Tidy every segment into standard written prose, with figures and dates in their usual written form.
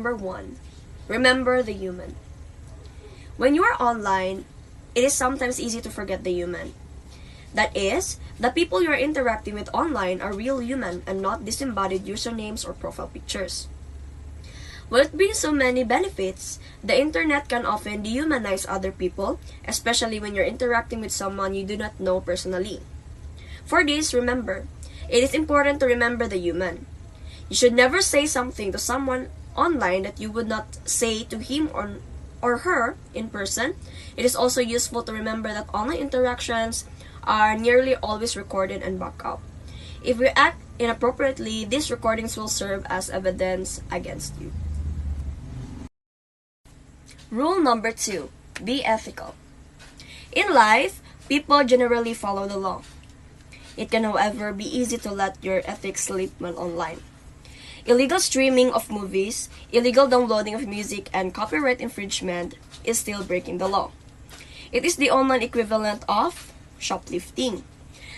number 1, remember the human. When you are online, it is sometimes easy to forget the human. That is, the people you are interacting with online are real human and not disembodied usernames or profile pictures. While it brings so many benefits, the internet can often dehumanize other people, especially when you're interacting with someone you do not know personally. For this, remember, it is important to remember the human. You should never say something to someone online that you would not say to him or her in person. It is also useful to remember that online interactions are nearly always recorded and backed up. If you act inappropriately, these recordings will serve as evidence against you. Rule number 2, be ethical. In life, people generally follow the law. It can, however, be easy to let your ethics slip when online. Illegal streaming of movies, illegal downloading of music, and copyright infringement is still breaking the law. It is the online equivalent of shoplifting.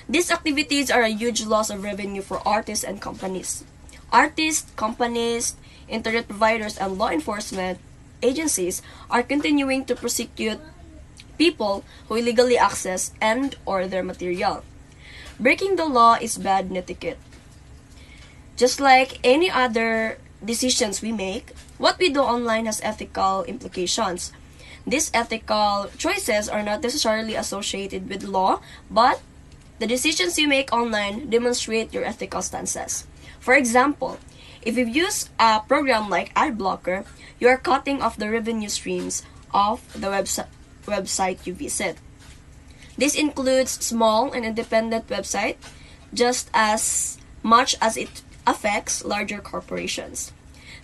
These activities are a huge loss of revenue for artists and companies. Artists, companies, internet providers, and law enforcement agencies are continuing to prosecute people who illegally access and/or their material. Breaking the law is bad etiquette. Just like any other decisions we make, what we do online has ethical implications. These ethical choices are not necessarily associated with law, but the decisions you make online demonstrate your ethical stances. For example, if you use a program like AdBlocker, you are cutting off the revenue streams of the website you visit. This includes small and independent websites just as much as it affects larger corporations.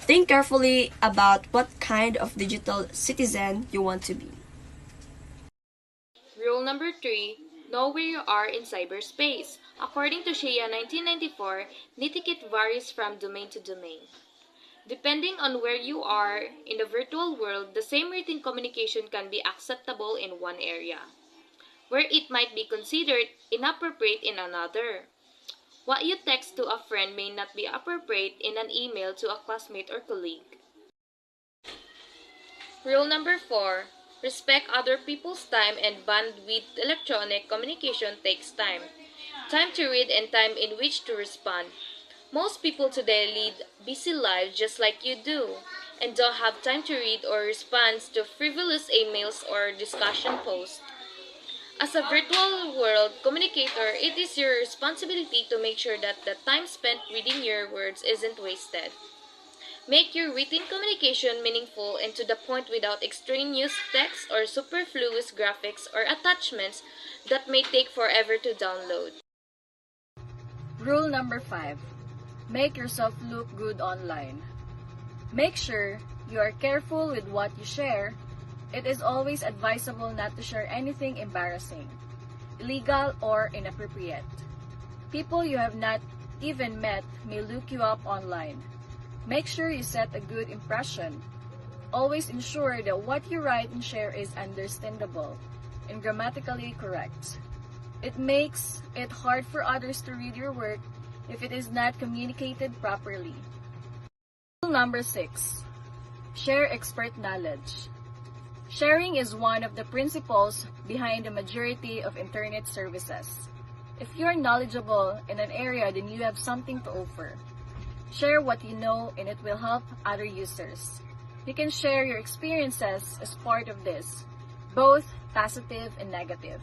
Think carefully about what kind of digital citizen you want to be. Rule number 3, know where you are in cyberspace. According to Shea 1994, etiquette varies from domain to domain. Depending on where you are in the virtual world, the same written communication can be acceptable in one area, where it might be considered inappropriate in another. What you text to a friend may not be appropriate in an email to a classmate or colleague. Rule number 4, respect other people's time and bandwidth. Electronic communication takes time. Time to read and time in which to respond. Most people today lead busy lives just like you do, and don't have time to read or respond to frivolous emails or discussion posts. As a virtual world communicator, it is your responsibility to make sure that the time spent reading your words isn't wasted. Make your written communication meaningful and to the point without extraneous text or superfluous graphics or attachments that may take forever to download. Rule number 5. Make yourself look good online. Make sure you are careful with what you share. It is always advisable not to share anything embarrassing, illegal, or inappropriate. People you have not even met may look you up online. Make sure you set a good impression. Always ensure that what you write and share is understandable and grammatically correct. It makes it hard for others to read your work if it is not communicated properly. Rule number 6. Share expert knowledge. Sharing is one of the principles behind the majority of internet services. If you are knowledgeable in an area, then you have something to offer. Share what you know and it will help other users. You can share your experiences as part of this, both positive and negative.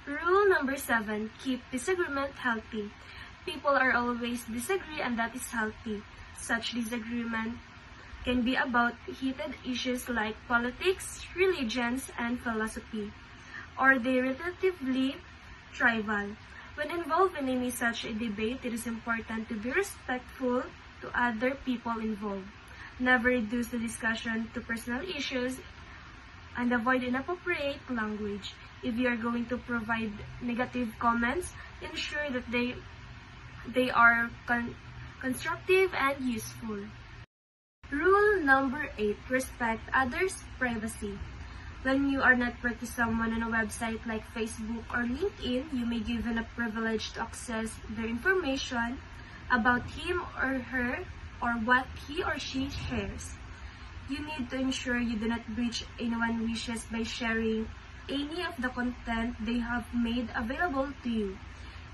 Rule number 7, keep disagreement healthy. People are always disagree and that is healthy. Such disagreement can be about heated issues like politics, religions, and philosophy, or they relatively trivial. When involved in any such a debate, it is important to be respectful to other people involved. Never reduce the discussion to personal issues and avoid inappropriate language. If you are going to provide negative comments, ensure that they are constructive and useful. Rule number 8, respect others' privacy. When you are networked to someone on a website like Facebook or LinkedIn, you may give them a privilege to access their information about him or her or what he or she shares. You need to ensure you do not breach anyone's wishes by sharing any of the content they have made available to you.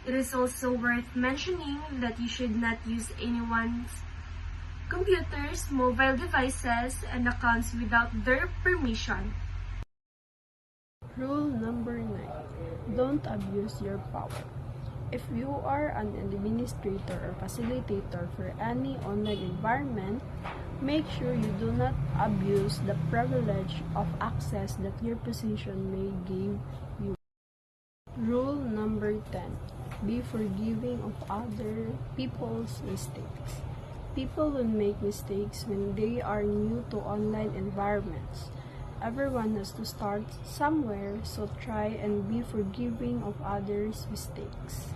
It is also worth mentioning that you should not use anyone's computers, mobile devices, and accounts without their permission. Rule number 9. Don't abuse your power. If you are an administrator or facilitator for any online environment, make sure you do not abuse the privilege of access that your position may give you. Rule number 10. Be forgiving of other people's mistakes. People will make mistakes when they are new to online environments. Everyone has to start somewhere, so try and be forgiving of others' mistakes.